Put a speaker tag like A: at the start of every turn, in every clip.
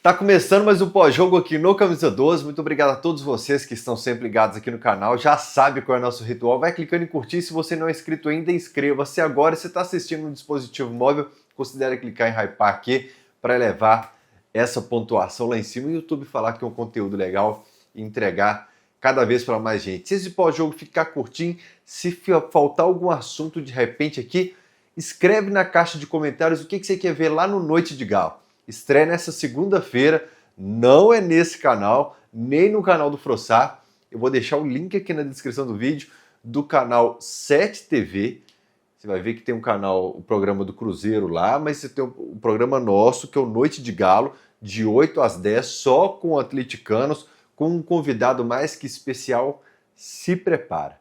A: Tá começando mais um pós-jogo aqui no Camisa 12. Muito obrigado a todos vocês que estão sempre ligados aqui no canal. Já sabe qual é o nosso ritual. Vai clicando em curtir. Se você não é inscrito ainda, inscreva-se agora. Se você está assistindo no dispositivo móvel, considere clicar em hypar aqui para elevar essa pontuação lá em cima. E o YouTube falar que é um conteúdo legal e entregar cada vez para mais gente. Se esse pós-jogo ficar curtinho, se faltar algum assunto de repente aqui, escreve na caixa de comentários o que você quer ver lá no Noite de Galo. Estreia nessa segunda-feira, não é nesse canal, nem no canal do Frossar. Eu vou deixar o link aqui na descrição do vídeo do canal 7 TV. Você vai ver que tem um canal, o programa do Cruzeiro lá, mas você tem o programa nosso, que é o Noite de Galo, de 8 às 10, só com atleticanos, com um convidado mais que especial. Se prepara.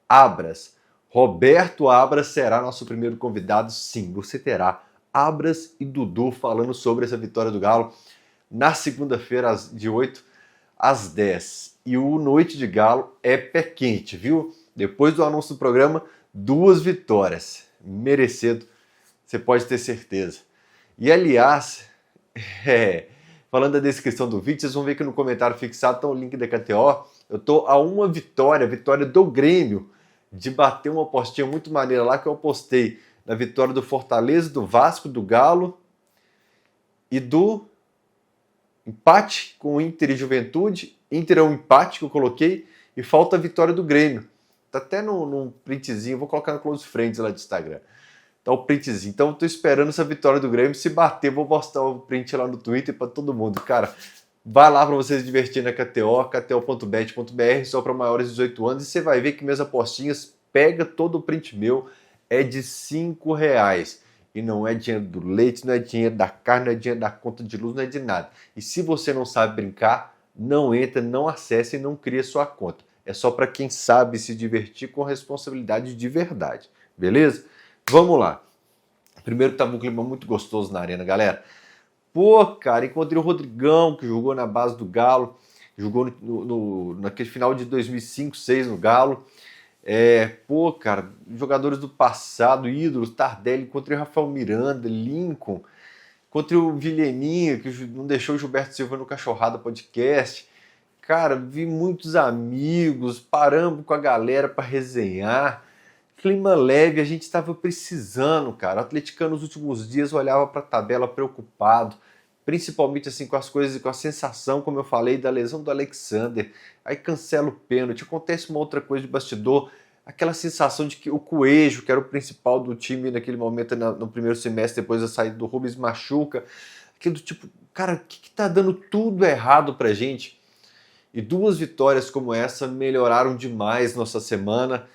A: Abras. Roberto Abras será nosso primeiro convidado, sim, você terá Abras e Dudu falando sobre essa vitória do Galo na segunda-feira, de 8 às 10. E o Noite de Galo é pé quente, viu? Depois do anúncio do programa, 2 vitórias. Merecido, você pode ter certeza. E aliás, falando da descrição do vídeo, vocês vão ver que no comentário fixado está o link da KTO. Eu tô a uma vitória do Grêmio, de bater uma apostinha muito maneira lá que eu apostei na vitória do Fortaleza, do Vasco, do Galo e do empate com o Inter e Juventude. Inter é um empate que eu coloquei e falta a vitória do Grêmio. Tá até num printzinho, vou colocar no close friends lá do Instagram. Tá o printzinho. Então eu tô esperando essa vitória do Grêmio. Se bater, vou postar o print lá no Twitter para todo mundo. Cara, vai lá para vocês se divertirem na KTO, kto.bet.br, só para maiores de 18 anos, e você vai ver que minhas apostinhas, pega todo o print meu, é de R$5. E não é dinheiro do leite, não é dinheiro da carne, não é dinheiro da conta de luz, não é de nada. E se você não sabe brincar, não entra, não acessa e não cria sua conta. É só para quem sabe se divertir com responsabilidade de verdade. Beleza? Vamos lá. Primeiro que tava um clima muito gostoso na arena, galera. Pô, cara, encontrei o Rodrigão, que jogou na base do Galo, jogou naquele final de 2005, 2006 no Galo. Pô, cara, jogadores do passado, ídolos, Tardelli, encontrei o Rafael Miranda, Lincoln, encontrei o Vilheninha, que não deixou o Gilberto Silva no Cachorrada Podcast. Cara, vi muitos amigos, paramos com a galera para resenhar. Clima leve, a gente estava precisando, cara. O atleticano nos últimos dias olhava para a tabela preocupado, principalmente assim com as coisas, com a sensação, como eu falei, da lesão do Alexander. Aí cancela o pênalti, acontece uma outra coisa de bastidor, aquela sensação de que o Coelho, que era o principal do time naquele momento, no primeiro semestre, depois da saída do Rubens, machuca. Aquilo do tipo, cara, o que tá dando tudo errado pra gente? E 2 vitórias como essa melhoraram demais nossa semana.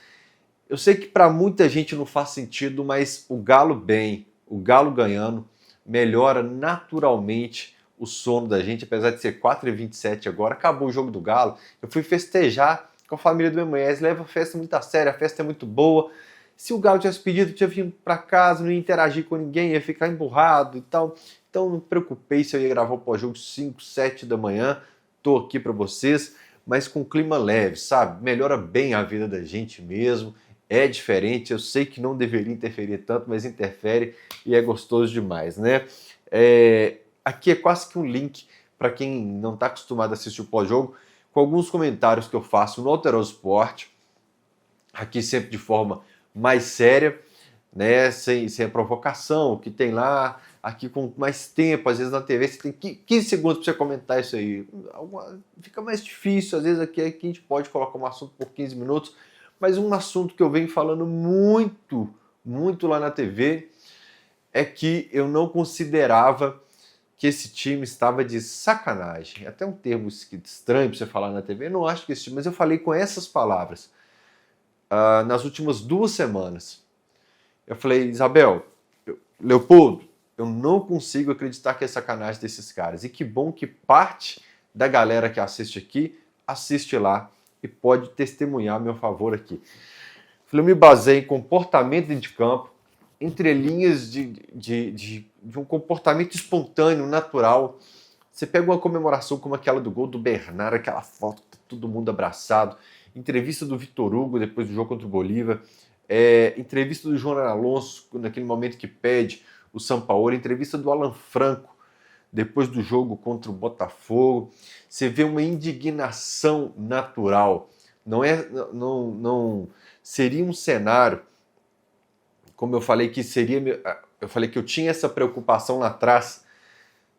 A: Eu sei que para muita gente não faz sentido, mas o Galo bem, o Galo ganhando, melhora naturalmente o sono da gente, apesar de ser 4h27 agora. Acabou o jogo do Galo, eu fui festejar com a família do meu mãe. Eles levam a festa muito a sério, a festa é muito boa. Se o Galo tivesse pedido, eu tinha vindo para casa, não ia interagir com ninguém, ia ficar emburrado e tal. Então não me preocupei se eu ia gravar o pós-jogo 5, 7 da manhã. Tô aqui para vocês, mas com clima leve, sabe? Melhora bem a vida da gente mesmo. É diferente, eu sei que não deveria interferir tanto, mas interfere e é gostoso demais, né? Aqui é quase que um link para quem não está acostumado a assistir o pós-jogo, com alguns comentários que eu faço no Alteroso Sport, aqui sempre de forma mais séria, né? Sem a provocação que tem lá, aqui com mais tempo. Às vezes na TV você tem 15 segundos para você comentar isso aí. Fica mais difícil, às vezes aqui a gente pode colocar um assunto por 15 minutos, mas um assunto que eu venho falando muito lá na TV é que eu não considerava que esse time estava de sacanagem. Até um termo estranho para você falar na TV. Eu não acho que esse time, mas eu falei com essas palavras nas últimas 2 semanas. Eu falei, Isabel, Leopoldo, eu não consigo acreditar que é sacanagem desses caras. E que bom que parte da galera que assiste aqui assiste lá e pode testemunhar a meu favor aqui. Eu me baseei em comportamento de campo, entrelinhas de um comportamento espontâneo, natural. Você pega uma comemoração como aquela do gol do Bernard, aquela foto, tá todo mundo abraçado, entrevista do Vitor Hugo depois do jogo contra o Bolívar, entrevista do João Alonso naquele momento que pede o Sampaoli, entrevista do Alan Franco depois do jogo contra o Botafogo. Você vê uma indignação natural. Não seria um cenário, como eu falei que seria, eu falei que eu tinha essa preocupação lá atrás.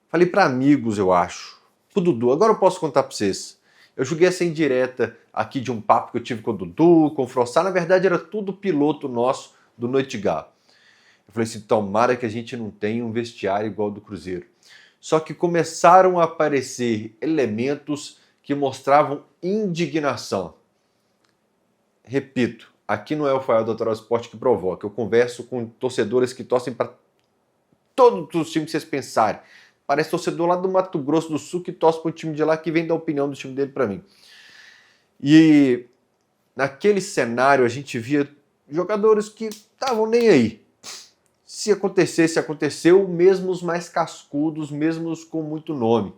A: Falei para amigos, eu acho. O Dudu, agora eu posso contar para vocês. Eu joguei essa indireta aqui de um papo que eu tive com o Dudu, com o Frossá. Na verdade, era tudo piloto nosso do Noite Galo. Eu falei assim, tomara que a gente não tenha um vestiário igual ao do Cruzeiro. Só que começaram a aparecer elementos que mostravam indignação. Repito, aqui não é o Fael do Total Esporte que provoca. Eu converso com torcedores que torcem para todos os times que vocês pensarem. Parece torcedor lá do Mato Grosso do Sul que torce para o time de lá, que vem dar a opinião do time dele para mim. E naquele cenário a gente via jogadores que estavam nem aí. Se acontecesse, aconteceu, mesmo os mais cascudos, mesmo os com muito nome.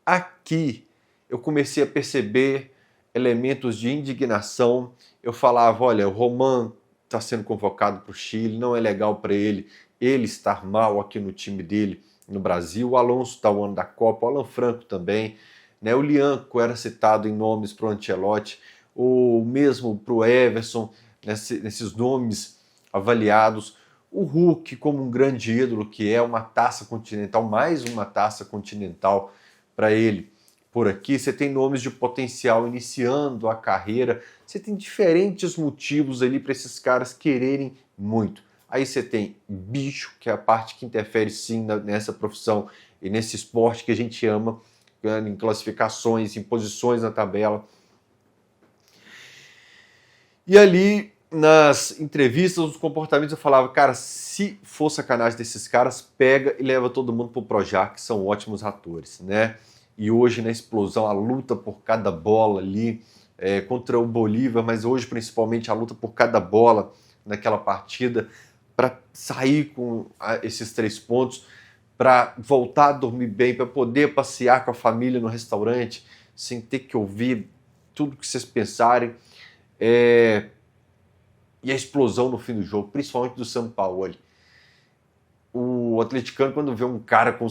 A: Aqui eu comecei a perceber elementos de indignação. Eu falava, olha, o Roman está sendo convocado para o Chile, não é legal para ele estar mal aqui no time dele no Brasil. O Alonso está o ano da Copa, o Alan Franco também, né? O Lianco era citado em nomes para o Ancelotti, o mesmo para o Everson, nesses nomes avaliados. O Hulk como um grande ídolo, que é uma taça continental, mais uma taça continental para ele. Por aqui você tem nomes de potencial iniciando a carreira, você tem diferentes motivos ali para esses caras quererem muito. Aí você tem bicho, que é a parte que interfere sim nessa profissão e nesse esporte que a gente ama, em classificações, em posições na tabela. E ali, nas entrevistas, nos comportamentos, eu falava, cara, se for sacanagem desses caras, pega e leva todo mundo pro Projac, que são ótimos atores, né? E hoje, na explosão, a luta por cada bola ali, contra o Bolívar, mas hoje, principalmente, a luta por cada bola naquela partida, para sair com esses 3 pontos, para voltar a dormir bem, para poder passear com a família no restaurante, sem ter que ouvir tudo que vocês pensarem. E a explosão no fim do jogo, principalmente do Sampaoli. O atleticano, quando vê um cara com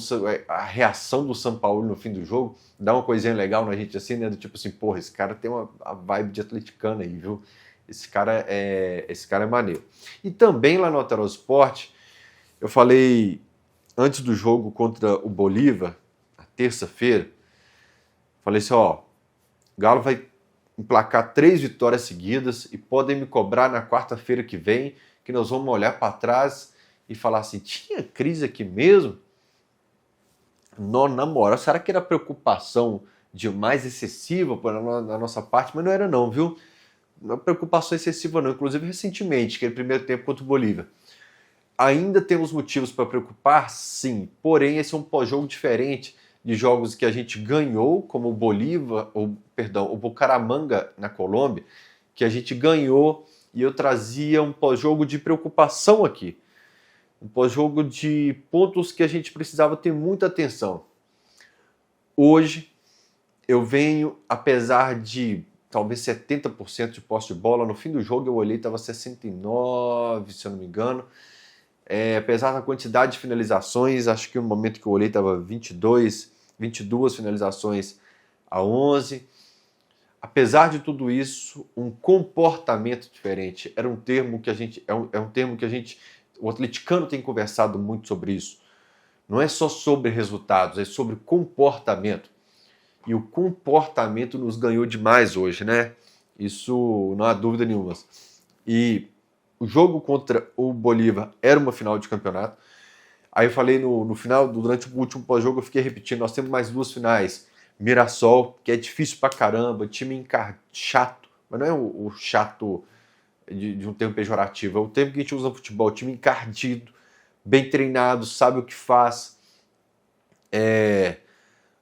A: a reação do Sampaoli no fim do jogo, dá uma coisinha legal na gente assim, né? Do tipo assim, porra, esse cara tem a vibe de atleticano aí, viu? Esse cara é maneiro. E também lá no Alterosa Esporte, eu falei antes do jogo contra o Bolívar, na terça-feira, falei assim, ó, o Galo vai emplacar 3 vitórias seguidas e podem me cobrar na quarta-feira que vem, que nós vamos olhar para trás e falar assim, tinha crise aqui mesmo? Não, na moral, será que era preocupação demais excessiva na nossa parte? Mas não era não, viu? Não é preocupação excessiva não, inclusive recentemente, aquele primeiro tempo contra o Bolívar. Ainda temos motivos para preocupar? Sim, porém esse é um pós-jogo diferente de jogos que a gente ganhou, como o Bolívar, o Bucaramanga na Colômbia, que a gente ganhou e eu trazia um pós-jogo de preocupação aqui. Um pós-jogo de pontos que a gente precisava ter muita atenção. Hoje, eu venho, apesar de talvez 70% de posse de bola, no fim do jogo eu olhei, estava 69%, se eu não me engano. Apesar da quantidade de finalizações, acho que no momento que eu olhei estava 22 finalizações a 11. Apesar de tudo isso, um comportamento diferente. Era um termo que a gente, o atleticano tem conversado muito sobre isso. Não é só sobre resultados, é sobre comportamento. E o comportamento nos ganhou demais hoje, né? Isso não há dúvida nenhuma. E o jogo contra o Bolívar era uma final de campeonato. Aí eu falei no final, durante o último pós-jogo, eu fiquei repetindo, nós temos mais 2 finais. Mirassol, que é difícil pra caramba, time chato, mas não é o chato de um termo pejorativo, é o termo que a gente usa no futebol, time encardido, bem treinado, sabe o que faz,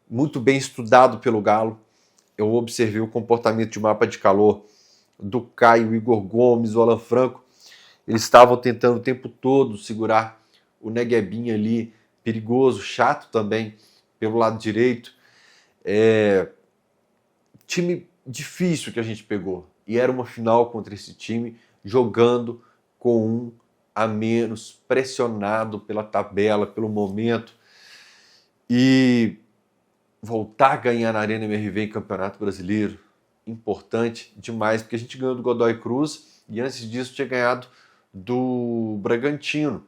A: muito bem estudado pelo Galo. Eu observei o comportamento de mapa de calor do Caio, Igor Gomes, o Alan Franco. Eles estavam tentando o tempo todo segurar o Neguebinha ali, perigoso, chato também, pelo lado direito. Time difícil que a gente pegou. E era uma final contra esse time, jogando com 1 a menos, pressionado pela tabela, pelo momento. E voltar a ganhar na Arena MRV em Campeonato Brasileiro, importante demais, porque a gente ganhou do Godoy Cruz e antes disso tinha ganhado do Bragantino,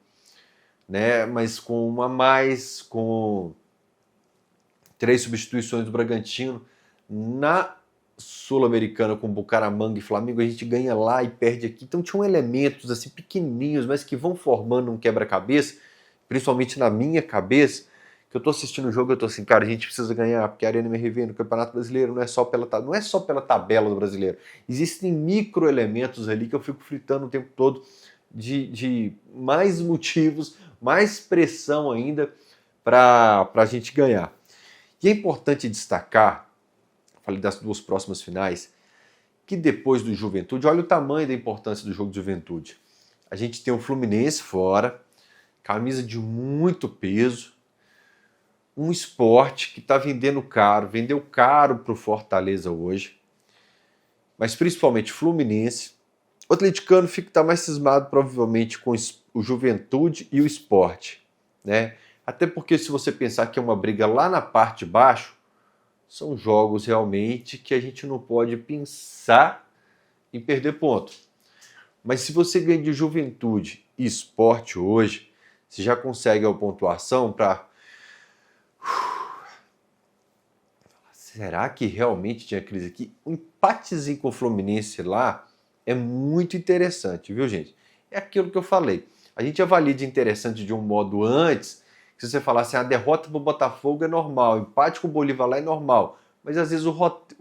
A: né? Mas com uma a mais, com 3 substituições do Bragantino. Na Sul-Americana com Bucaramanga e Flamengo, a gente ganha lá e perde aqui. Então tinham elementos assim pequenininhos, mas que vão formando um quebra-cabeça, principalmente na minha cabeça, que eu tô assistindo o jogo, eu tô assim, cara, a gente precisa ganhar, porque a Arena MRV no Campeonato Brasileiro não é só pela tabela do brasileiro. Existem micro-elementos ali que eu fico fritando o tempo todo de mais motivos, mais pressão ainda para a gente ganhar. E é importante destacar, falei das 2 próximas finais, que depois do Juventude, olha o tamanho da importância do jogo de Juventude. A gente tem o Fluminense fora, camisa de muito peso, um Sport que está vendendo caro, vendeu caro para o Fortaleza hoje, mas principalmente Fluminense. O atleticano fica tá mais cismado provavelmente com o Juventude e o Sport, né? Até porque se você pensar que é uma briga lá na parte de baixo, são jogos realmente que a gente não pode pensar em perder ponto. Mas se você ganha de Juventude e Sport hoje, você já consegue a pontuação para... Será que realmente tinha crise aqui? Um empatezinho com o Fluminense lá é muito interessante, viu, gente? É aquilo que eu falei. A gente avalia de interessante de um modo antes, que se você falasse a derrota para o Botafogo é normal, empate com o Bolívar lá é normal, mas às vezes o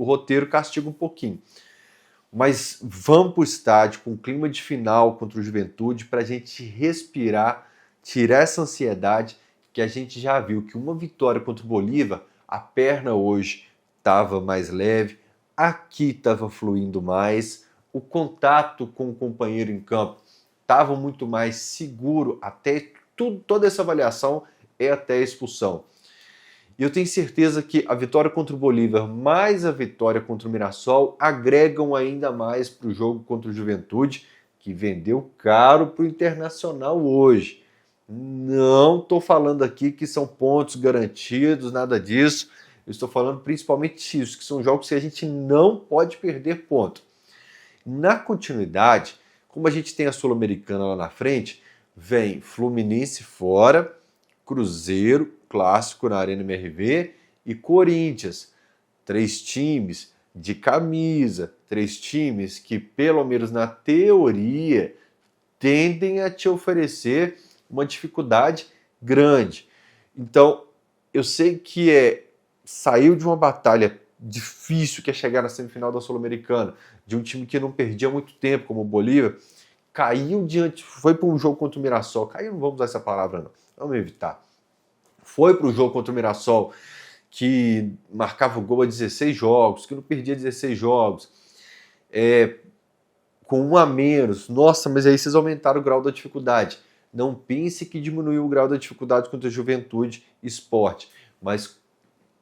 A: roteiro castiga um pouquinho. Mas vamos para o estádio com clima de final contra o Juventude para a gente respirar, tirar essa ansiedade que a gente já viu que uma vitória contra o Bolívar, a perna hoje estava mais leve, aqui estava fluindo mais, o contato com o companheiro em campo estava muito mais seguro, até toda essa avaliação é até a expulsão. E eu tenho certeza que a vitória contra o Bolívar mais a vitória contra o Mirassol agregam ainda mais para o jogo contra o Juventude, que vendeu caro para o Internacional hoje. Não estou falando aqui que são pontos garantidos, nada disso. Eu estou falando principalmente isso, que são jogos que a gente não pode perder ponto. Na continuidade, como a gente tem a Sul-Americana lá na frente, vem Fluminense fora, Cruzeiro, clássico na Arena MRV, e Corinthians. 3 times de camisa, 3 times que, pelo menos na teoria, tendem a te oferecer uma dificuldade grande. Então, eu sei que saiu de uma batalha difícil, que é chegar na semifinal da Sul-Americana, de um time que não perdia muito tempo, como o Bolívar, caiu diante, foi para um jogo contra o Mirassol, caiu, não vamos usar essa palavra não, vamos evitar. Foi para o jogo contra o Mirassol, que marcava o gol a 16 jogos, que não perdia 16 jogos, com 1 a menos. Nossa, mas aí vocês aumentaram o grau da dificuldade. Não pense que diminuiu o grau da dificuldade contra a Juventude e Sport, mas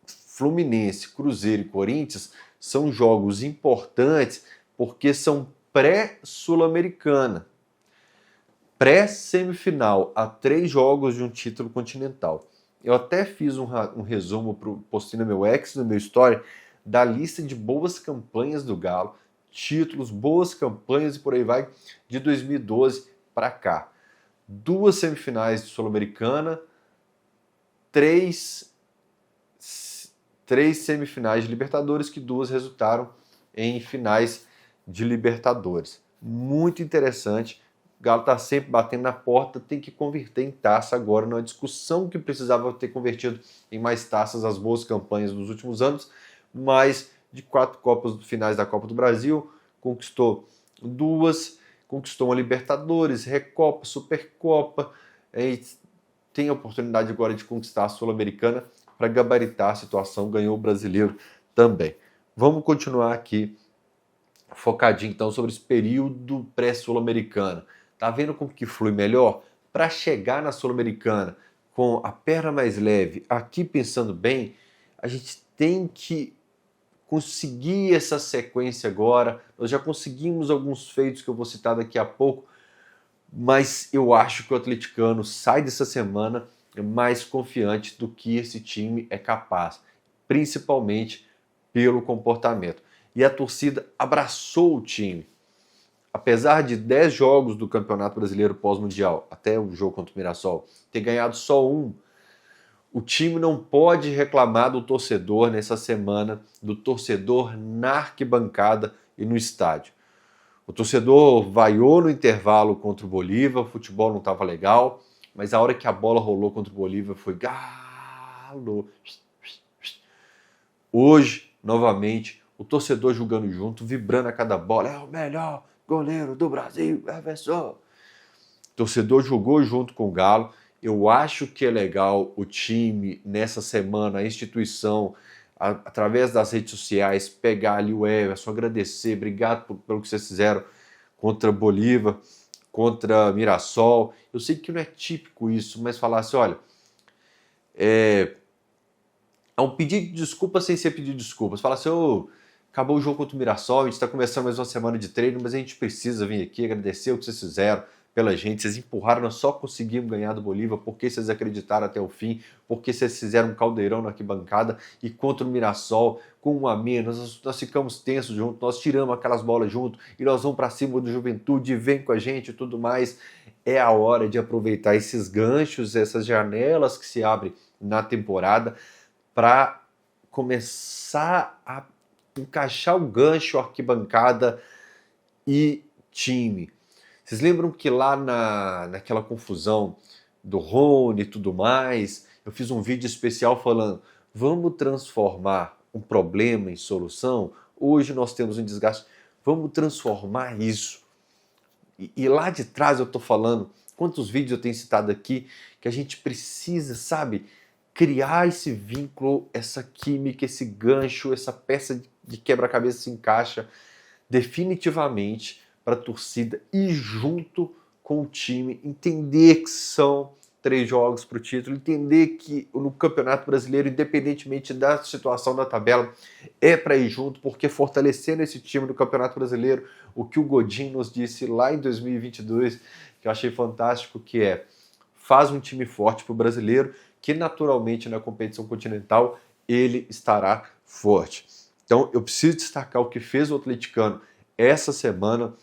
A: Fluminense, Cruzeiro e Corinthians são jogos importantes porque são pré-Sul-Americana. Pré-semifinal a 3 jogos de um título continental. Eu até fiz um resumo, postei no meu X, no meu Story, da lista de boas campanhas do Galo, títulos, boas campanhas e por aí vai, de 2012 para cá. 2 semifinais de Sul-Americana, 3 semifinais de Libertadores, que 2 resultaram em finais de Libertadores. Muito interessante. O Galo está sempre batendo na porta, tem que converter em taça agora, numa discussão que precisava ter convertido em mais taças as boas campanhas dos últimos anos, mas de 4 Copas finais da Copa do Brasil, conquistou 2, conquistou uma Libertadores, Recopa, Supercopa, tem a oportunidade agora de conquistar a Sul-Americana para gabaritar a situação, ganhou o Brasileiro também. Vamos continuar aqui focadinho então sobre esse período pré-Sul-Americana. Tá vendo como que flui melhor? Para chegar na Sul-Americana com a perna mais leve, aqui pensando bem, a gente tem que conseguir essa sequência agora. Nós já conseguimos alguns feitos que eu vou citar daqui a pouco, mas eu acho que o atleticano sai dessa semana mais confiante do que esse time é capaz, principalmente pelo comportamento. E a torcida abraçou o time. Apesar de 10 jogos do Campeonato Brasileiro pós-mundial, até o jogo contra o Mirassol, ter ganhado só um, o time não pode reclamar do torcedor nessa semana, do torcedor na arquibancada e no estádio. O torcedor vaiou no intervalo contra o Bolívar, o futebol não estava legal, mas a hora que a bola rolou contra o Bolívar foi Galo. Hoje, novamente, o torcedor jogando junto, vibrando a cada bola. É o melhor goleiro do Brasil, Everson. O torcedor jogou junto com o Galo. Eu acho que é legal o time, nessa semana, a instituição, através das redes sociais, pegar ali o Everson, agradecer, obrigado pelo que vocês fizeram contra Bolívar, contra Mirassol. Eu sei que não é típico isso, mas falar assim, olha, é um pedido de desculpa sem ser pedido de desculpas. Fala assim, acabou o jogo contra o Mirassol, a gente está começando mais uma semana de treino, mas a gente precisa vir aqui agradecer o que vocês fizeram pela gente, vocês empurraram, nós só conseguimos ganhar do Bolívar, porque vocês acreditaram até o fim, porque vocês fizeram um caldeirão na arquibancada, e contra o Mirassol, com 1 a menos, nós ficamos tensos juntos, nós tiramos aquelas bolas junto, e nós vamos para cima do Juventude, vem com a gente e tudo mais. É a hora de aproveitar esses ganchos, essas janelas que se abrem na temporada, para começar a encaixar o gancho, arquibancada e time. Vocês lembram que lá naquela confusão do Rony e tudo mais, eu fiz um vídeo especial falando, vamos transformar um problema em solução? Hoje nós temos um desgaste, vamos transformar isso. E lá de trás eu estou falando, quantos vídeos eu tenho citado aqui, que a gente precisa, sabe, criar esse vínculo, essa química, esse gancho, essa peça de quebra-cabeça se encaixa definitivamente para a torcida ir junto com o time, entender que são 3 jogos para o título, entender que no Campeonato Brasileiro, independentemente da situação da tabela, é para ir junto, porque fortalecendo esse time do Campeonato Brasileiro, o que o Godin nos disse lá em 2022, que eu achei fantástico, que é, faz um time forte para o brasileiro, que naturalmente na competição continental ele estará forte. Então eu preciso destacar o que fez o atleticano essa semana,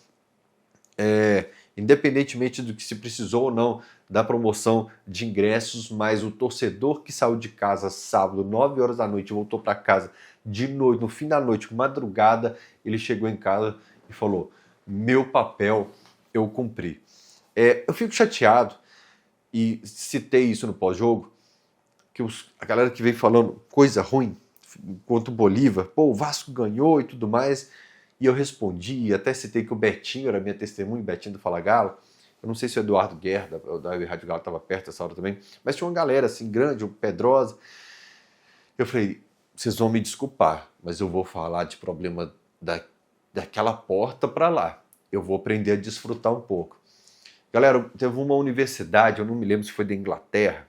A: independentemente do que se precisou ou não da promoção de ingressos, mas o torcedor que saiu de casa sábado, 9 horas da noite, voltou para casa de noite, no fim da noite, madrugada, ele chegou em casa e falou, meu papel eu cumpri. Eu fico chateado, e citei isso no pós-jogo, que a galera que vem falando coisa ruim contra o Bolívar, pô, o Vasco ganhou e tudo mais, e eu respondi, até citei que o Betinho era minha testemunha, Betinho do Fala Galo, eu não sei se o Eduardo Guerra, da Rádio Galo, estava perto dessa hora também, mas tinha uma galera assim grande, o Pedrosa. Eu falei, vocês vão me desculpar, mas eu vou falar de problema daquela porta para lá, eu vou aprender a desfrutar um pouco. Galera, teve uma universidade, eu não me lembro se foi da Inglaterra,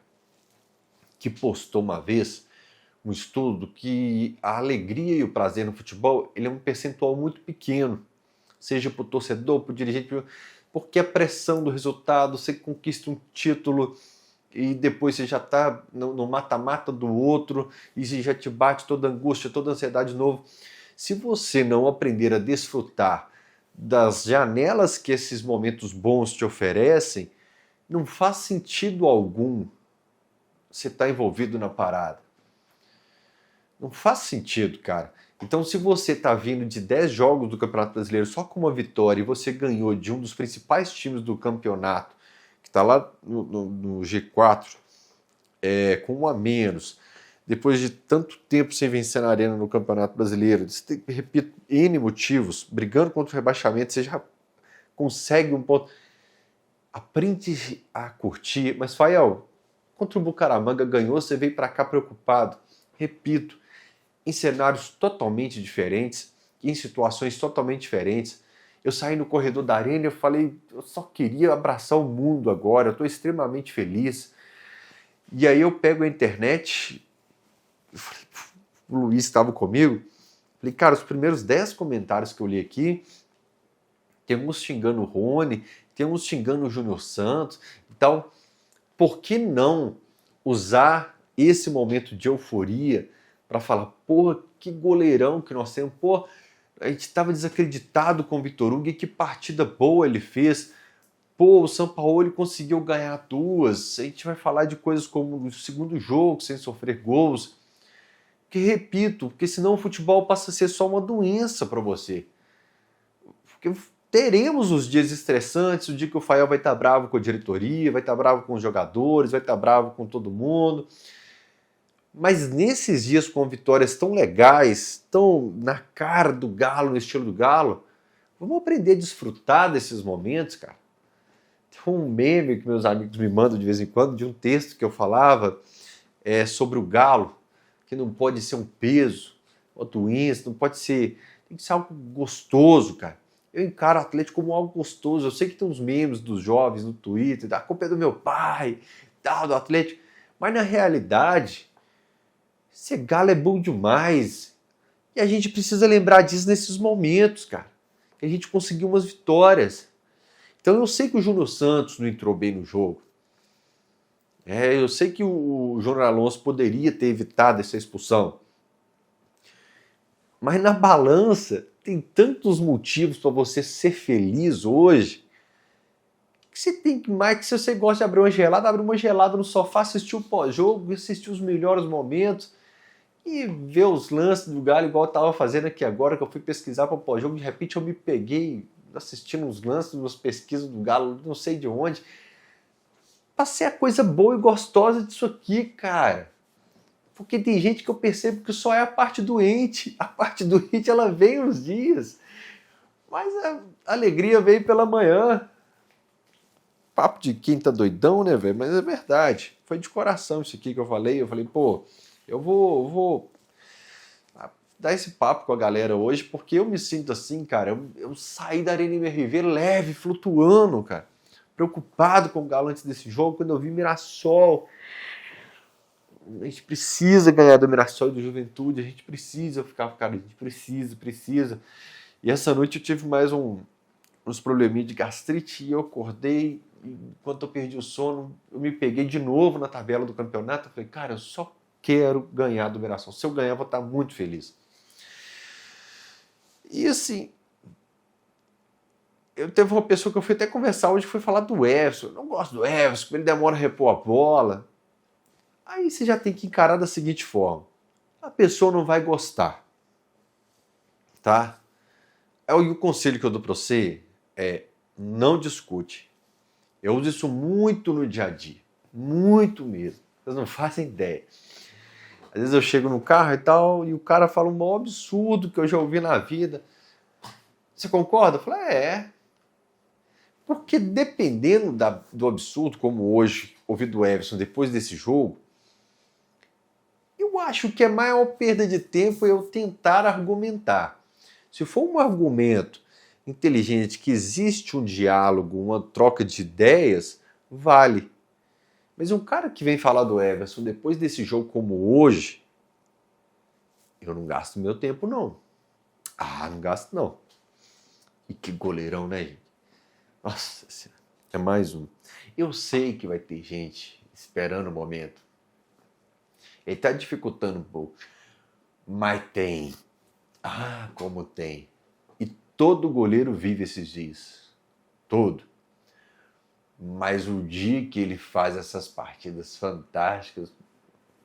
A: que postou uma vez um estudo que a alegria e o prazer no futebol ele é um percentual muito pequeno, seja para o torcedor, para o dirigente, porque a pressão do resultado, você conquista um título e depois você já está no mata-mata do outro e já te bate toda a angústia, toda a ansiedade de novo. Se você não aprender a desfrutar das janelas que esses momentos bons te oferecem, não faz sentido algum você estar envolvido na parada. Não faz sentido, cara. Então, se você está vindo de 10 jogos do Campeonato Brasileiro só com uma vitória e você ganhou de um dos principais times do campeonato, que está lá no G4, com 1 a menos, depois de tanto tempo sem vencer na arena no Campeonato Brasileiro, você tem, repito, N motivos, brigando contra o rebaixamento, você já consegue um ponto. Aprende a curtir, mas, Fael, contra o Bucaramanga ganhou, você veio para cá preocupado. Repito, em cenários totalmente diferentes, em situações totalmente diferentes. Eu saí no corredor da arena e eu falei, eu só queria abraçar o mundo agora, eu estou extremamente feliz. E aí eu pego a internet, o Luiz estava comigo, falei, cara, os primeiros 10 comentários que eu li aqui, tem uns xingando o Rony, tem uns xingando o Júnior Santos, então, por que não usar esse momento de euforia para falar, pô, que goleirão que nós temos, pô, a gente estava desacreditado com o Vitor Hugo e que partida boa ele fez. Pô, o Sampaoli conseguiu ganhar duas. A gente vai falar de coisas como o segundo jogo, sem sofrer gols. Que repito, porque senão o futebol passa a ser só uma doença para você. Porque teremos os dias estressantes, o dia que o Fael vai estar bravo com a diretoria, vai estar bravo com os jogadores, vai estar bravo com todo mundo. Mas nesses dias com vitórias tão legais, tão na cara do Galo, no estilo do Galo, vamos aprender a desfrutar desses momentos, cara. Tem um meme que meus amigos me mandam de vez em quando, de um texto que eu falava sobre o Galo, que não pode ser um peso, uma doença, não pode ser... Tem que ser algo gostoso, cara. Eu encaro o Atlético como algo gostoso. Eu sei que tem uns memes dos jovens no Twitter, a culpa é do meu pai, tal, do Atlético. Mas na realidade, ser Galo é bom demais. E a gente precisa lembrar disso nesses momentos, cara. Que a gente conseguiu umas vitórias. Então eu sei que o Júnior Santos não entrou bem no jogo. Eu sei que o Júnior Alonso poderia ter evitado essa expulsão. Mas na balança, tem tantos motivos para você ser feliz hoje, que você tem que mais, que se você gosta de abrir uma gelada no sofá, assistir o pós-jogo, assistir os melhores momentos e ver os lances do Galo, igual eu estava fazendo aqui agora, que eu fui pesquisar para o pós-jogo, de repente eu me peguei assistindo uns lances, umas pesquisas do Galo, não sei de onde. Passei a coisa boa e gostosa disso aqui, cara. Porque tem gente que eu percebo que só é a parte doente. A parte doente, ela vem uns dias. Mas a alegria veio pela manhã. Papo de quem tá doidão, né, velho? Mas é verdade. Foi de coração isso aqui que eu falei. Eu falei, pô, eu vou dar esse papo com a galera hoje, porque eu me sinto assim, cara. Eu saí da Arena MRV leve, flutuando, cara. Preocupado com o Galo antes desse jogo, quando eu vi Mirassol. A gente precisa ganhar do Mirassol e do Juventude, a gente precisa ficar, cara, a gente precisa. E essa noite eu tive mais uns probleminhas de gastrite e eu acordei, e enquanto eu perdi o sono, eu me peguei de novo na tabela do campeonato. Eu falei, cara, eu só quero ganhar do Mirassol. Se eu ganhar, eu vou estar muito feliz. E assim, eu teve uma pessoa que eu fui até conversar hoje que foi falar do Everson. Eu não gosto do Everson, ele demora a repor a bola. Aí você já tem que encarar da seguinte forma. A pessoa não vai gostar. Tá? O conselho que eu dou para você é não discute. Eu uso isso muito no dia a dia. Muito mesmo. Vocês não fazem ideia. Às vezes eu chego no carro e tal, e o cara fala um maior absurdo que eu já ouvi na vida. Você concorda? Eu falo, Porque dependendo do absurdo, como hoje ouvi do Everson depois desse jogo, eu acho que a maior perda de tempo é eu tentar argumentar. Se for um argumento inteligente, que existe um diálogo, uma troca de ideias, vale. Mas um cara que vem falar do Everson depois desse jogo como hoje, eu não gasto meu tempo, não. Não gasto, não. E que goleirão, né, gente? Nossa Senhora, é mais um. Eu sei que vai ter gente esperando o momento. Ele tá dificultando um pouco. Mas tem. Como tem. E todo goleiro vive esses dias. Todo. Mas o dia que ele faz essas partidas fantásticas,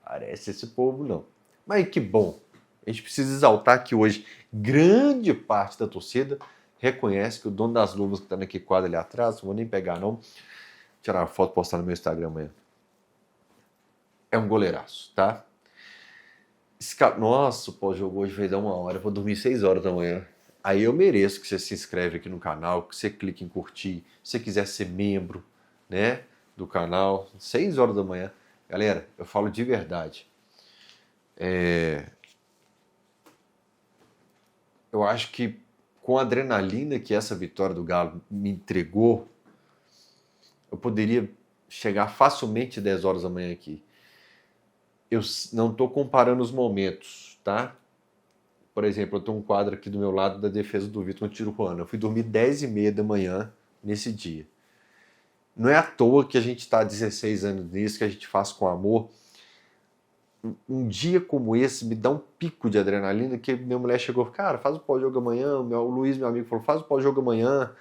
A: parece esse povo não. Mas que bom. A gente precisa exaltar que hoje grande parte da torcida reconhece que o dono das luvas que está naquele quadro ali atrás, não vou nem pegar não, tirar uma foto e postar no meu Instagram amanhã. É um goleiraço, tá? Nossa, o pós-jogo hoje vai dar 1 hora, eu vou dormir 6 horas da manhã. Aí eu mereço que você se inscreve aqui no canal, que você clique em curtir, se você quiser ser membro, né, do canal, 6 horas da manhã. Galera, eu falo de verdade. Eu acho que com a adrenalina que essa vitória do Galo me entregou, eu poderia chegar facilmente 10 horas da manhã aqui. Eu não estou comparando os momentos, tá? Por exemplo, eu tenho um quadro aqui do meu lado da defesa do Vitor no Tijuana. Eu fui dormir 10h30 da manhã nesse dia. Não é à toa que a gente está há 16 anos nisso, que a gente faz com amor. Um dia como esse me dá um pico de adrenalina, que minha mulher chegou, cara, faz o pós-jogo amanhã, o Luiz, meu amigo, falou, faz o pós-jogo amanhã,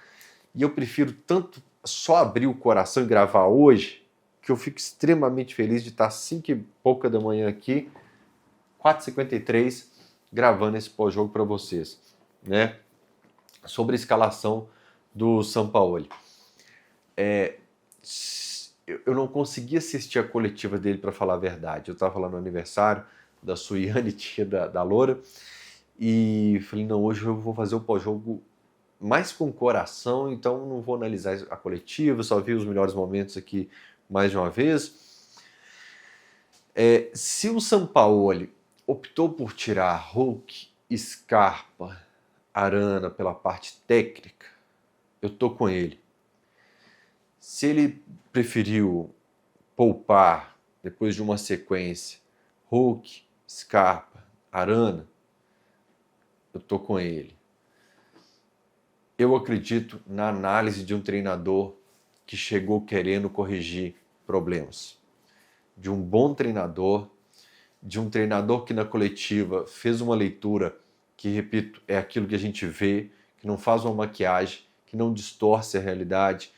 A: e eu prefiro tanto só abrir o coração e gravar hoje, que eu fico extremamente feliz de estar 5 e pouca da manhã aqui, 4h53, gravando esse pós-jogo para vocês, né? Sobre a escalação do Sampaoli. Eu não consegui assistir a coletiva dele, para falar a verdade. Eu estava lá no aniversário da Suiane, tia da Loura, e falei, não, hoje eu vou fazer o pós-jogo mais com coração, então não vou analisar a coletiva, só vi os melhores momentos aqui mais de uma vez. Se o Sampaoli optou por tirar Hulk, Scarpa, Arana pela parte técnica, eu tô com ele. Se ele preferiu poupar, depois de uma sequência, Hulk, Scarpa, Arana, eu tô com ele. Eu acredito na análise de um treinador que chegou querendo corrigir problemas. De um bom treinador, de um treinador que na coletiva fez uma leitura que, repito, é aquilo que a gente vê, que não faz uma maquiagem, que não distorce a realidade.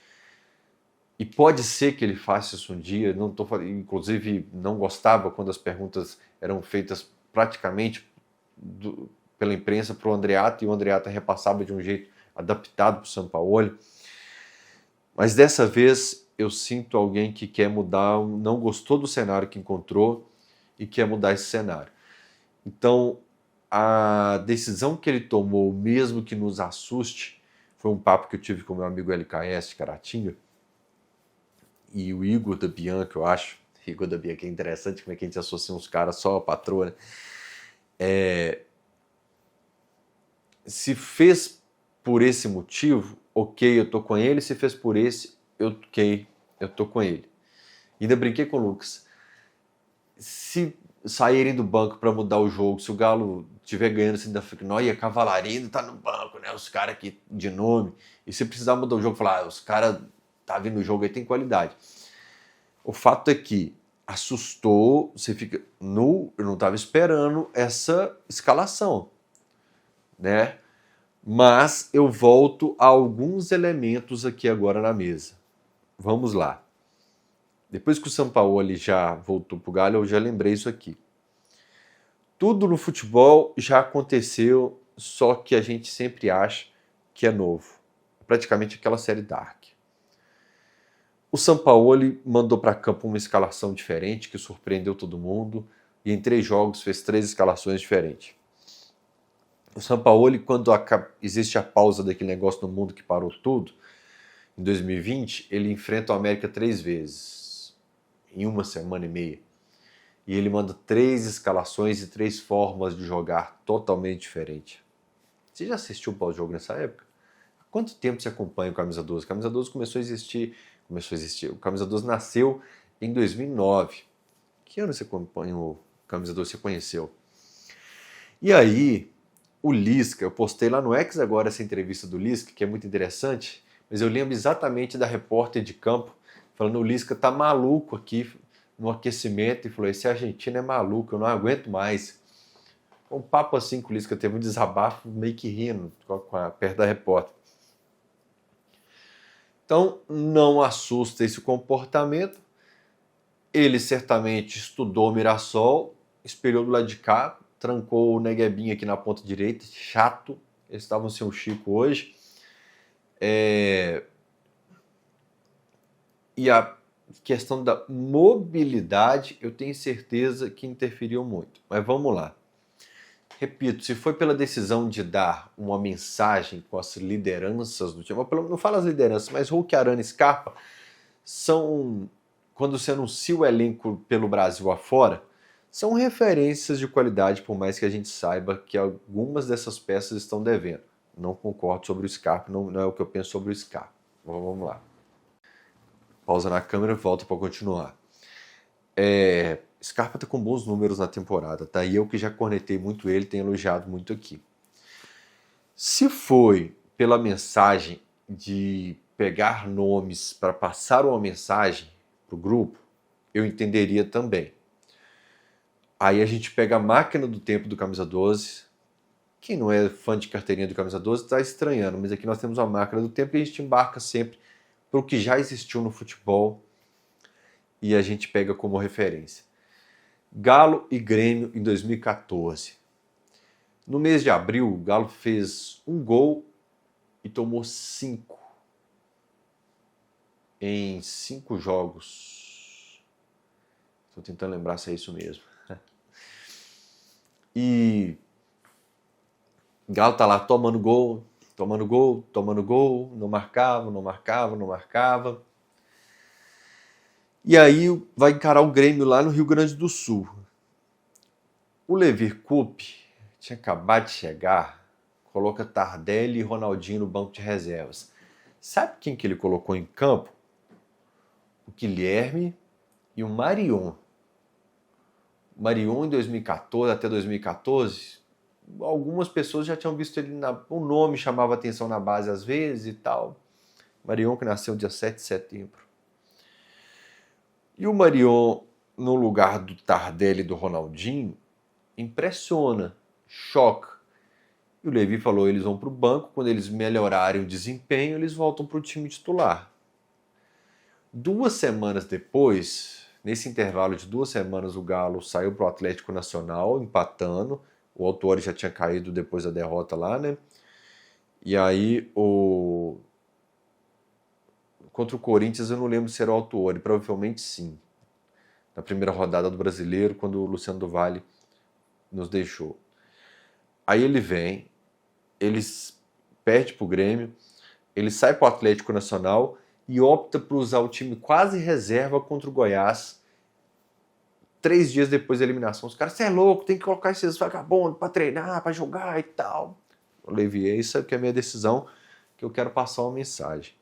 A: E pode ser que ele faça isso um dia, inclusive não gostava quando as perguntas eram feitas praticamente pela imprensa para o Andreatta, e o Andreatta repassava de um jeito adaptado para o Sampaoli. Mas dessa vez eu sinto alguém que quer mudar, não gostou do cenário que encontrou e quer mudar esse cenário. Então, a decisão que ele tomou, mesmo que nos assuste, foi um papo que eu tive com meu amigo LKS de Caratinga, e o Igor da Bianca, eu acho. Igor da Bianca, é interessante como é que a gente associa uns caras só a patroa, né? Se fez por esse motivo, ok, eu tô com ele. Se fez por esse, ok, eu tô com ele. Ainda brinquei com o Lucas. Se saírem do banco para mudar o jogo, se o Galo estiver ganhando, assim, a cavalaria ainda tá no banco, né? Os caras aqui de nome. E se precisar mudar o jogo, falar, os caras tá vindo no jogo aí, tem qualidade. O fato é que assustou, você fica, eu não estava esperando essa escalação, né? Mas eu volto a alguns elementos aqui agora na mesa. Vamos lá. Depois que o Sampaoli já voltou pro Galo, eu já lembrei isso aqui. Tudo no futebol já aconteceu, só que a gente sempre acha que é novo. Praticamente aquela série Dark. O Sampaoli mandou para campo uma escalação diferente, que surpreendeu todo mundo, e em 3 jogos fez 3 escalações diferentes. O Sampaoli, quando existe a pausa daquele negócio no mundo que parou tudo, em 2020, ele enfrenta o América 3 vezes, em 1 semana e meia. E ele manda 3 escalações e 3 formas de jogar totalmente diferentes. Você já assistiu o pós-jogo nessa época? Há quanto tempo você acompanha o Camisa 12? O Camisa 12 começou a existir. O Camisa 12 nasceu em 2009. Que ano você acompanha o Camisa 12? Você conheceu? E aí, o Lisca, eu postei lá no X agora essa entrevista do Lisca, que é muito interessante, mas eu lembro exatamente da repórter de campo falando, o Lisca tá maluco aqui no aquecimento, e falou, esse argentino é maluco, eu não aguento mais. Um papo assim que o Lisca teve um desabafo, meio que rindo perto da repórter. Então, não assusta esse comportamento. Ele certamente estudou o Mirassol, espelhou do lado de cá, trancou o Neguebinho aqui na ponta direita, chato. Eles estavam sem o Chico hoje. E a questão da mobilidade, eu tenho certeza que interferiu muito. Mas vamos lá. Repito, se foi pela decisão de dar uma mensagem com as lideranças do time, não fala as lideranças, mas Hulk, Arana e Scarpa são, quando você anuncia o elenco pelo Brasil afora, são referências de qualidade, por mais que a gente saiba que algumas dessas peças estão devendo. Não concordo sobre o Scarpa, não é o que eu penso sobre o Scarpa. Vamos lá. Pausa na câmera e volta para continuar. Scarpa tá com bons números na temporada, tá? E eu que já cornetei muito ele, tenho elogiado muito aqui. Se foi pela mensagem de pegar nomes para passar uma mensagem para o grupo, eu entenderia também. Aí a gente pega a máquina do tempo do Camisa 12. Quem não é fã de carteirinha do Camisa 12 está estranhando, mas aqui nós temos uma máquina do tempo e a gente embarca sempre para o que já existiu no futebol e a gente pega como referência. Galo e Grêmio em 2014. No mês de abril, o Galo fez um gol e tomou 5 em 5 jogos. Estou tentando lembrar se é isso mesmo. E o Galo tá lá tomando gol, não marcava. E aí vai encarar o Grêmio lá no Rio Grande do Sul. O Levir Coupe tinha acabado de chegar, coloca Tardelli e Ronaldinho no banco de reservas. Sabe quem que ele colocou em campo? O Guilherme e o Marion. O Marion em 2014, até 2014, algumas pessoas já tinham visto ele, o nome chamava atenção na base às vezes e tal. Marion que nasceu dia 7 de setembro. E o Marion, no lugar do Tardelli e do Ronaldinho, impressiona, choca. E o Levi falou, eles vão para o banco, quando eles melhorarem o desempenho, eles voltam para o time titular. 2 semanas depois, nesse intervalo de 2 semanas, o Galo saiu para o Atlético Nacional, empatando. O Autuori já tinha caído depois da derrota lá, né? E aí, contra o Corinthians, eu não lembro se era o Autuori, provavelmente sim. Na primeira rodada do Brasileiro, quando o Luciano do Vale nos deixou. Aí ele vem, eles perde para o Grêmio, ele sai para o Atlético Nacional e opta por usar o time quase reserva contra o Goiás 3 dias depois da eliminação. Os caras, você é louco, tem que colocar esses vagabundos para treinar, para jogar e tal. Eu levei isso, que é a minha decisão, que eu quero passar uma mensagem.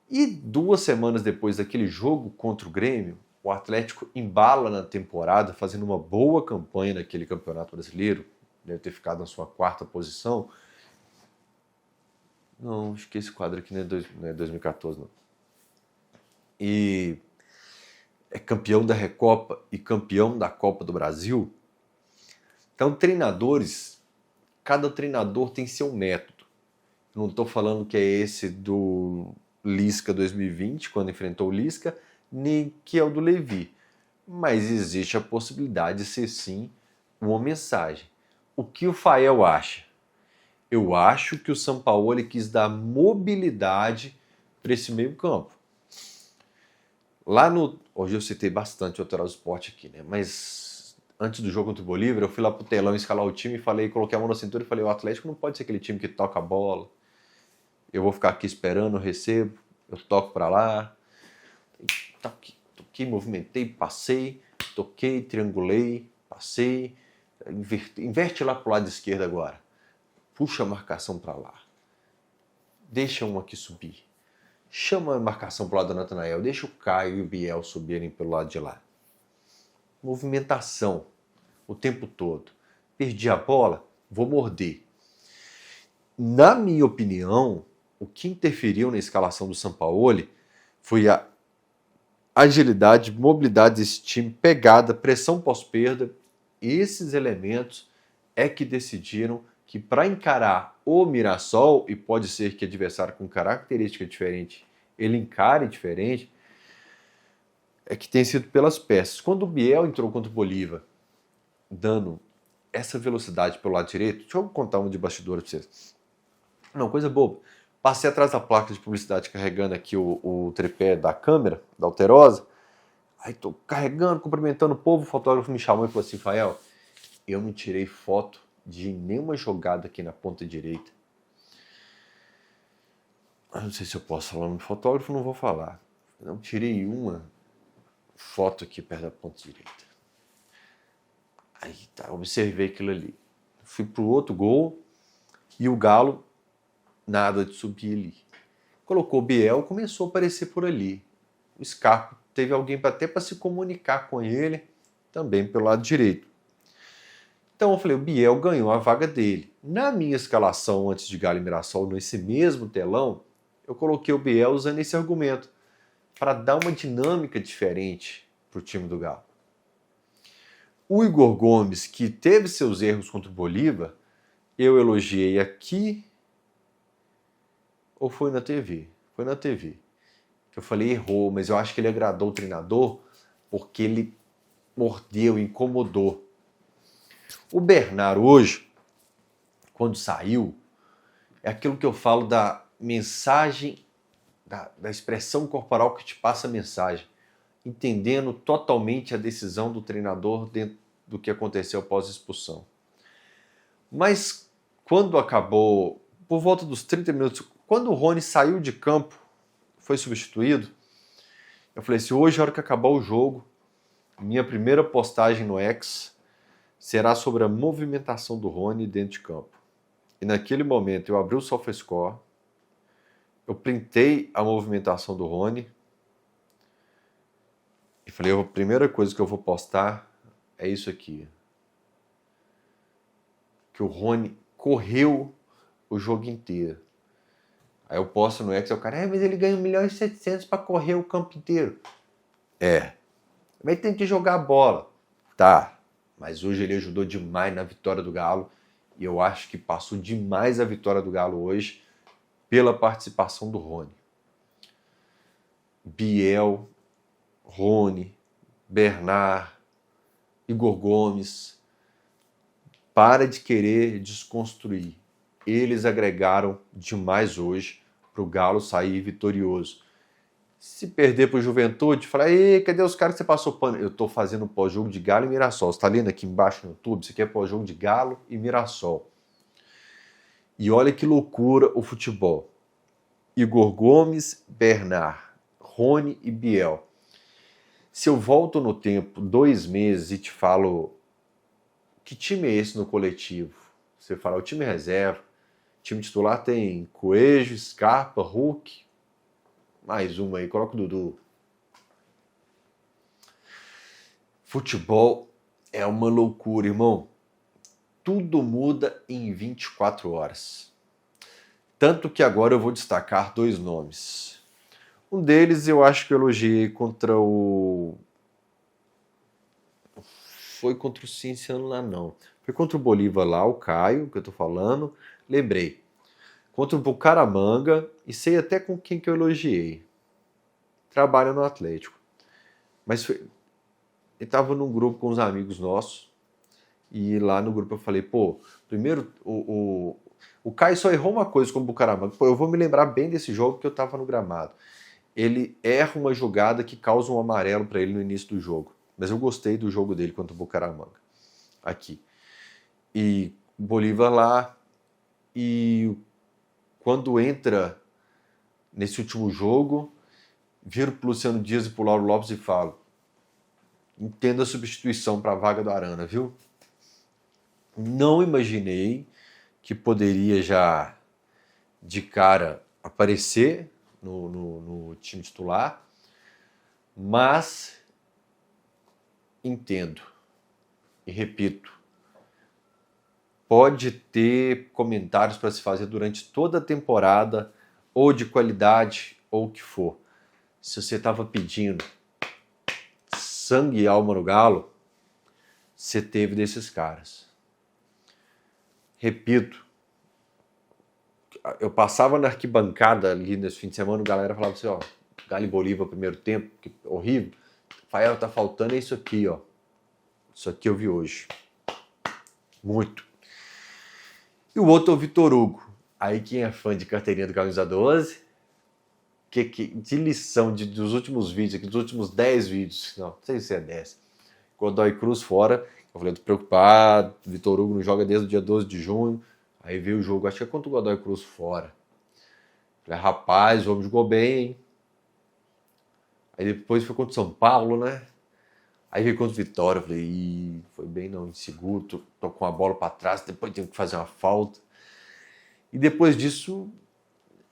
A: E 2 semanas depois daquele jogo contra o Grêmio, o Atlético embala na temporada, fazendo uma boa campanha naquele campeonato brasileiro, deve ter ficado na sua 4ª posição. Não, acho que esse quadro aqui não é 2014, não. E é campeão da Recopa e campeão da Copa do Brasil. Então, treinadores, cada treinador tem seu método. Não estou falando que é esse do Lisca 2020, quando enfrentou o Lisca, nem que é o do Levi. Mas existe a possibilidade de ser, sim, uma mensagem. O que o Fael acha? Eu acho que o Sampaoli quis dar mobilidade para esse meio campo. Hoje eu citei bastante o Autoral do Esporte aqui, né? Mas antes do jogo contra o Bolívar, eu fui lá pro telão escalar o time e coloquei a mão na cintura e falei, o Atlético não pode ser aquele time que toca a bola. Eu vou ficar aqui esperando, eu recebo, eu toco para lá. Toquei, movimentei, passei, toquei, triangulei, passei. Inverte lá pro lado esquerdo agora. Puxa a marcação para lá. Deixa um aqui subir. Chama a marcação pro lado do Natanael. Deixa o Caio e o Biel subirem pelo lado de lá. Movimentação o tempo todo. Perdi a bola, vou morder. Na minha opinião, o que interferiu na escalação do Sampaoli foi a agilidade, mobilidade desse time, pegada, pressão pós-perda. Esses elementos é que decidiram que para encarar o Mirassol, e pode ser que adversário com característica diferente, ele encare diferente, é que tem sido pelas peças. Quando o Biel entrou contra o Bolívar, dando essa velocidade pelo lado direito, deixa eu contar uma de bastidores para vocês. Não, coisa boba. Passei atrás da placa de publicidade carregando aqui o tripé da câmera, da Alterosa. Aí tô carregando, cumprimentando o povo, o fotógrafo me chamou e falou assim, Fael, eu não tirei foto de nenhuma jogada aqui na ponta direita. Eu não sei se eu posso falar no fotógrafo, não vou falar. Não tirei uma foto aqui perto da ponta direita. Aí tá, observei aquilo ali. Fui pro outro gol e o Galo nada de subir ali. Colocou o Biel, começou a aparecer por ali. O Scarpa teve alguém até para se comunicar com ele, também pelo lado direito. Então eu falei, o Biel ganhou a vaga dele. Na minha escalação antes de Galo e Mirassol, nesse mesmo telão, eu coloquei o Biel usando esse argumento, para dar uma dinâmica diferente para o time do Galo. O Igor Gomes, que teve seus erros contra o Bolívar, eu elogiei aqui, ou foi na TV? Foi na TV. Eu falei, errou, mas eu acho que ele agradou o treinador porque ele mordeu, incomodou. O Bernard hoje, quando saiu, é aquilo que eu falo da mensagem, da expressão corporal que te passa a mensagem, entendendo totalmente a decisão do treinador dentro do que aconteceu após a expulsão. Mas quando acabou, por volta dos 30 minutos, quando o Rony saiu de campo, foi substituído, eu falei assim, hoje, a hora que acabar o jogo, minha primeira postagem no X será sobre a movimentação do Rony dentro de campo. E naquele momento eu abri o SofaScore, eu printei a movimentação do Rony e falei, a primeira coisa que eu vou postar é isso aqui. Que o Rony correu o jogo inteiro. Aí eu posto no X, o cara, mas ele ganha 1.700.000 para correr o campo inteiro. Mas tem que jogar a bola. Tá, mas hoje ele ajudou demais na vitória do Galo e eu acho que passou demais a vitória do Galo hoje pela participação do Rony. Biel, Rony, Bernard, Igor Gomes, para de querer desconstruir. Eles agregaram demais hoje para o Galo sair vitorioso. Se perder para o Juventude, falar, ei, cadê os caras que você passou pano? Eu estou fazendo pós-jogo de Galo e Mirassol. Você está lendo aqui embaixo no YouTube? Isso aqui é pós-jogo de Galo e Mirassol. E olha que loucura o futebol. Igor Gomes, Bernard, Rony e Biel. Se eu volto no tempo 2 meses e te falo que time é esse no coletivo? Você fala, o time reserva. O time titular tem Coelho, Scarpa, Hulk. Mais uma aí, coloca o Dudu. Futebol é uma loucura, irmão. Tudo muda em 24 horas. Tanto que agora eu vou destacar 2 nomes. Um deles eu acho que eu elogiei contra o... Foi contra o Cienciano lá, não. Foi contra o Bolívar lá, o Caio, que eu tô falando. Lembrei. Contra o Bucaramanga, e sei até com quem que eu elogiei. Trabalha no Atlético. Mas foi... ele tava num grupo com uns amigos nossos, e lá no grupo eu falei, pô, primeiro o Caio só errou uma coisa com o Bucaramanga. Pô, eu vou me lembrar bem desse jogo porque eu tava no gramado. Ele erra uma jogada que causa um amarelo para ele no início do jogo. Mas eu gostei do jogo dele contra o Bucaramanga. Aqui. E Bolívar lá. E quando entra nesse último jogo, viro pro Luciano Dias e pro Lauro Lopes e falo, entenda a substituição para a vaga do Arana, viu? Não imaginei que poderia já de cara aparecer no time titular, mas entendo e repito, pode ter comentários para se fazer durante toda a temporada, ou de qualidade, ou o que for. Se você estava pedindo sangue e alma no Galo, você teve desses caras. Repito, eu passava na arquibancada ali nesse fim de semana, a galera falava assim, ó, Galo e Bolívar primeiro tempo, que horrível. Rafael, tá faltando é isso aqui, ó. Isso aqui eu vi hoje. Muito. E o outro é o Vitor Hugo. Aí quem é fã de carteirinha do Camisa 12, de lição dos últimos vídeos, aqui, dos últimos 10 vídeos, não sei se é 10. Godoy Cruz fora, eu falei, tô preocupado, Vitor Hugo não joga desde o dia 12 de junho. Aí veio o jogo, acho que é contra o Godoy Cruz fora. Falei, rapaz, o homem jogou bem, hein? Aí depois foi contra o São Paulo, né? Aí veio contra o Vitória, eu falei, ih, foi bem não, inseguro, tô com a bola para trás, depois tenho que fazer uma falta. E depois disso,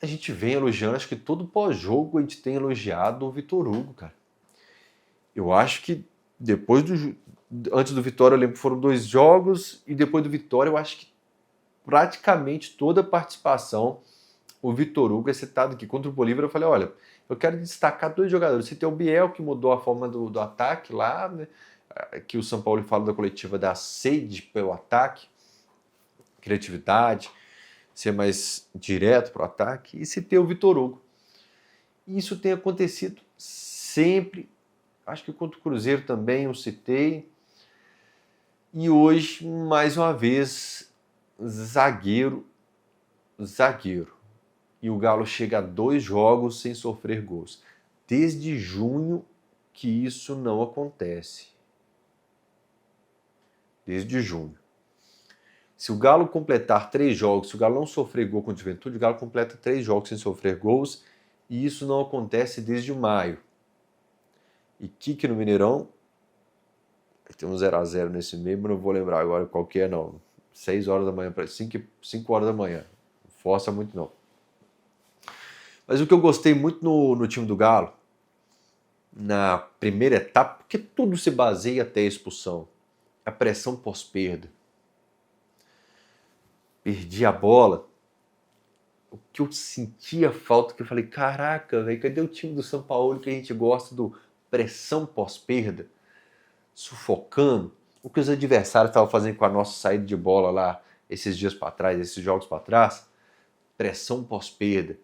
A: a gente vem elogiando, acho que todo pós-jogo a gente tem elogiado o Vitor Hugo, cara. Eu acho que depois antes do Vitória, eu lembro que foram 2 jogos, e depois do Vitória, eu acho que praticamente toda a participação o Vitor Hugo é citado aqui contra o Bolívar. Eu falei, olha, eu quero destacar 2 jogadores. Você tem o Biel, que mudou a forma do ataque lá, né? Que o São Paulo fala da coletiva da sede pelo ataque, criatividade, ser mais direto para o ataque, e citei o Vitor Hugo. E isso tem acontecido sempre. Acho que contra o Cruzeiro também eu citei. E hoje, mais uma vez, zagueiro. E o Galo chega a 2 jogos sem sofrer gols. Desde junho que isso não acontece. Desde junho. Se o Galo completar 3 jogos, se o Galo não sofrer gol com o Juventude, o Galo completa 3 jogos sem sofrer gols, e isso não acontece desde maio. E Kiki no Mineirão, tem um 0x0 nesse meio, mas não vou lembrar agora qual que é, não. 6 horas da manhã, 5 horas da manhã. Não força muito, não. Mas o que eu gostei muito no time do Galo, na primeira etapa, porque tudo se baseia até a expulsão, a pressão pós-perda. Perdi a bola, o que eu sentia falta, que eu falei, caraca, velho, cadê o time do São Paulo que a gente gosta do pressão pós-perda, sufocando, o que os adversários estavam fazendo com a nossa saída de bola lá, esses dias para trás, esses jogos para trás, pressão pós-perda,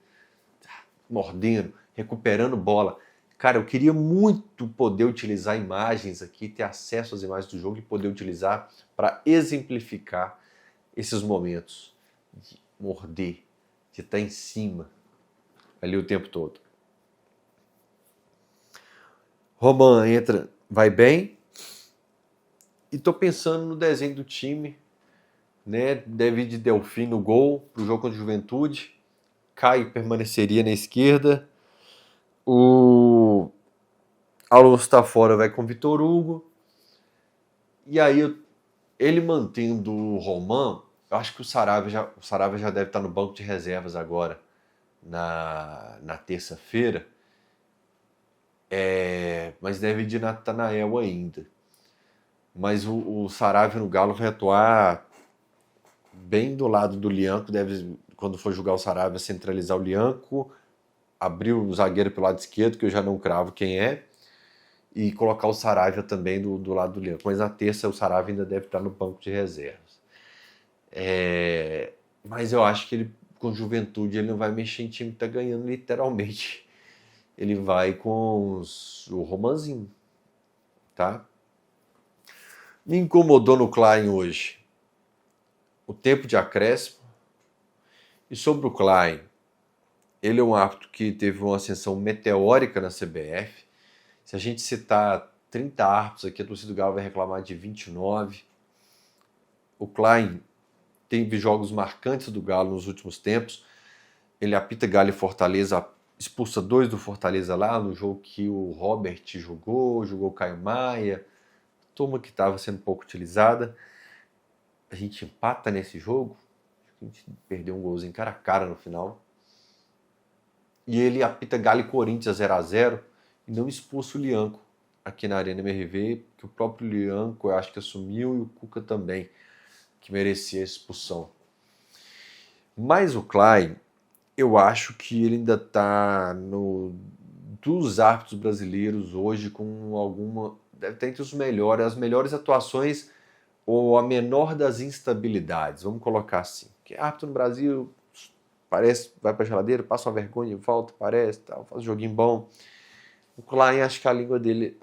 A: mordendo, recuperando bola. Cara, eu queria muito poder utilizar imagens aqui, ter acesso às imagens do jogo e poder utilizar para exemplificar esses momentos de morder, de estar em cima ali o tempo todo. Roman entra, vai bem, e tô pensando no desenho do time, né? David Delfim no gol pro jogo contra a Juventude, Caio permaneceria na esquerda, o Alonso tá fora, vai com o Vitor Hugo, e aí ele mantendo o Roman, eu acho que o Saravia já deve estar no banco de reservas agora, na terça-feira, mas deve ir de Natanael ainda. Mas o Saravia no Galo vai atuar bem do lado do Lianco, deve, quando for jogar o Saravia, centralizar o Lianco, abrir o zagueiro pelo lado esquerdo, que eu já não cravo quem é, e colocar o Saravia também do lado do Lianco. Mas na terça o Saravia ainda deve estar no banco de reservas. Mas eu acho que ele, com Juventude, ele não vai mexer em time que está ganhando literalmente. Ele vai com o Romanzinho, tá? Me incomodou no Klein hoje o tempo de acréscimo. E sobre o Klein, ele é um árbitro que teve uma ascensão meteórica na CBF. Se a gente citar 30 árbitros aqui, a torcida do Galo vai reclamar de 29. O Klein teve jogos marcantes do Galo nos últimos tempos. Ele apita Galo e Fortaleza, expulsa 2 do Fortaleza lá, no jogo que o Robert jogou o Caio Maia, turma que estava sendo pouco utilizada. A gente empata nesse jogo, a gente perdeu um golzinho cara a cara no final. E ele apita Galo e Corinthians 0x0 e não expulsa o Lianco aqui na Arena MRV, que o próprio Lianco eu acho que assumiu e o Cuca também, que merecia a expulsão. Mas o Klein, eu acho que ele ainda está dos árbitros brasileiros hoje com alguma, deve estar entre os melhores, as melhores atuações ou a menor das instabilidades, vamos colocar assim. Porque árbitro no Brasil parece, vai pra geladeira, passa uma vergonha, volta, parece, tal, faz um joguinho bom. O Klein, acho que a língua dele,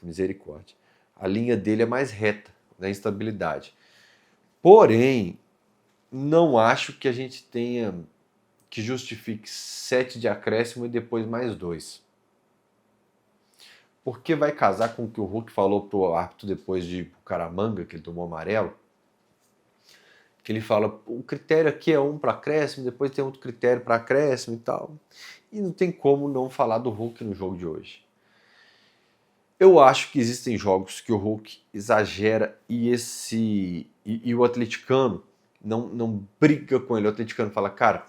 A: misericórdia, a linha dele é mais reta na instabilidade. Porém, não acho que a gente tenha que justifique 7 de acréscimo e depois mais 2. Porque vai casar com o que o Hulk falou pro árbitro depois de Caramanga, que ele tomou amarelo, que ele fala, o critério aqui é um para acréscimo, depois tem outro critério para acréscimo e tal. E não tem como não falar do Hulk no jogo de hoje. Eu acho que existem jogos que o Hulk exagera e o atleticano não briga com ele. O atleticano fala, cara,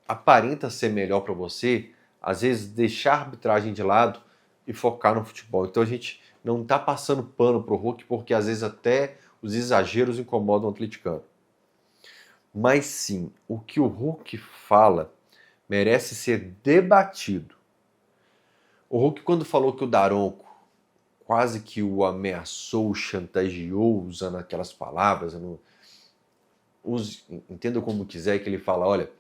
A: aparenta ser melhor para você, às vezes deixar a arbitragem de lado e focar no futebol. Então a gente não está passando pano pro Hulk, porque às vezes até os exageros incomodam o atleticano. Mas sim, o que o Hulk fala merece ser debatido. O Hulk, quando falou que o Daronco quase que o ameaçou, chantageou, usando aquelas palavras, entenda como quiser, que ele fala, olha,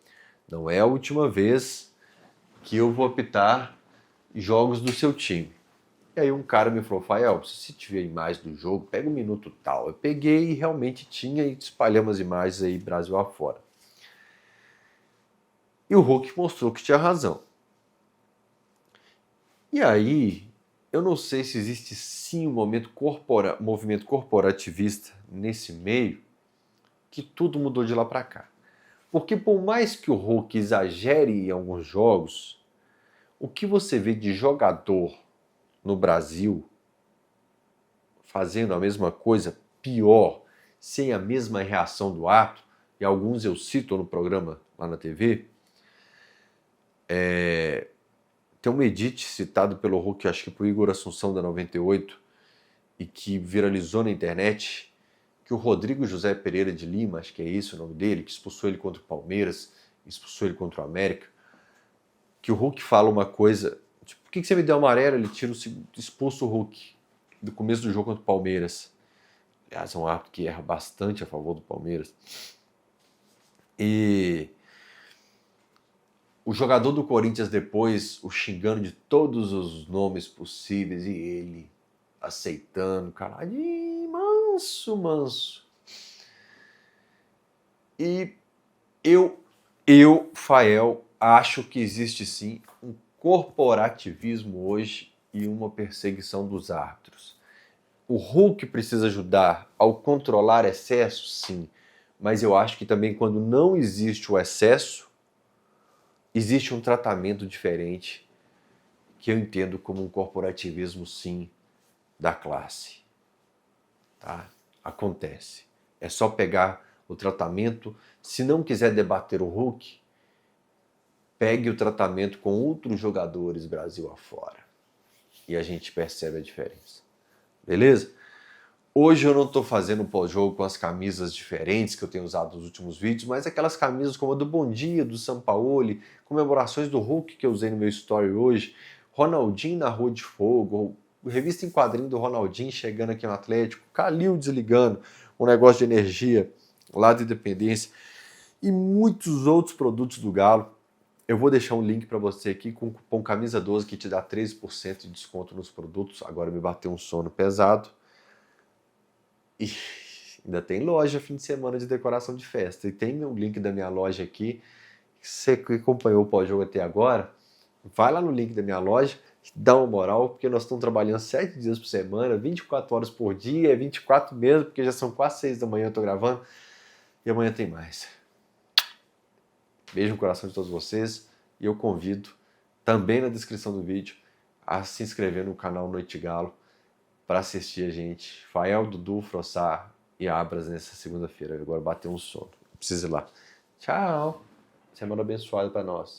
A: não é a última vez que eu vou apitar jogos do seu time. E aí um cara me falou, Fael, se você tiver imagem do jogo, pega um minuto tal. Eu peguei e realmente tinha e espalhamos as imagens aí Brasil afora. E o Hulk mostrou que tinha razão. E aí, eu não sei se existe sim um movimento corporativista nesse meio, que tudo mudou de lá para cá. Porque por mais que o Hulk exagere em alguns jogos, o que você vê de jogador no Brasil fazendo a mesma coisa, pior, sem a mesma reação do ato, e alguns eu cito no programa lá na TV, tem um edit citado pelo Hulk, acho que por Igor Assunção da 98, e que viralizou na internet, que o Rodrigo José Pereira de Lima, acho que é esse o nome dele, que expulsou ele contra o Palmeiras, expulsou ele contra o América, que o Hulk fala uma coisa, tipo, por que você me deu amarelo? Ele expulsa o Hulk do começo do jogo contra o Palmeiras. Aliás, é um árbitro que erra bastante a favor do Palmeiras. E o jogador do Corinthians depois, o xingando de todos os nomes possíveis, e ele aceitando, caladinho, manso. E eu, Fael, acho que existe sim um corporativismo hoje e uma perseguição dos árbitros. O Hulk precisa ajudar ao controlar excesso, sim, mas eu acho que também quando não existe o excesso, existe um tratamento diferente que eu entendo como um corporativismo, sim, da classe. Tá? Acontece. É só pegar o tratamento. Se não quiser debater o Hulk, pegue o tratamento com outros jogadores Brasil afora. E a gente percebe a diferença. Beleza? Hoje eu não estou fazendo pós-jogo com as camisas diferentes que eu tenho usado nos últimos vídeos, mas aquelas camisas como a do Bom Dia, do Sampaoli, comemorações do Hulk que eu usei no meu story hoje, Ronaldinho na Rua de Fogo, revista em quadrinho do Ronaldinho chegando aqui no Atlético, Calil desligando, um negócio de energia lá de Independência e muitos outros produtos do Galo. Eu vou deixar um link para você aqui com o cupom Camisa12 que te dá 13% de desconto nos produtos. Agora me bateu um sono pesado. E ainda tem loja fim de semana de decoração de festa. E tem o link da minha loja aqui. Você que acompanhou o pós-jogo até agora, vai lá no link da minha loja, dá uma moral, porque nós estamos trabalhando 7 dias por semana, 24 horas por dia, 24 mesmo, porque já são quase 6 da manhã eu estou gravando. E amanhã tem mais. Beijo no coração de todos vocês. E eu convido, também na descrição do vídeo, a se inscrever no canal Noite Galo, para assistir a gente, Fael, Dudu, Frossar e Abras nessa segunda-feira. Agora bateu um sono. Preciso ir lá. Tchau. Semana abençoada para nós.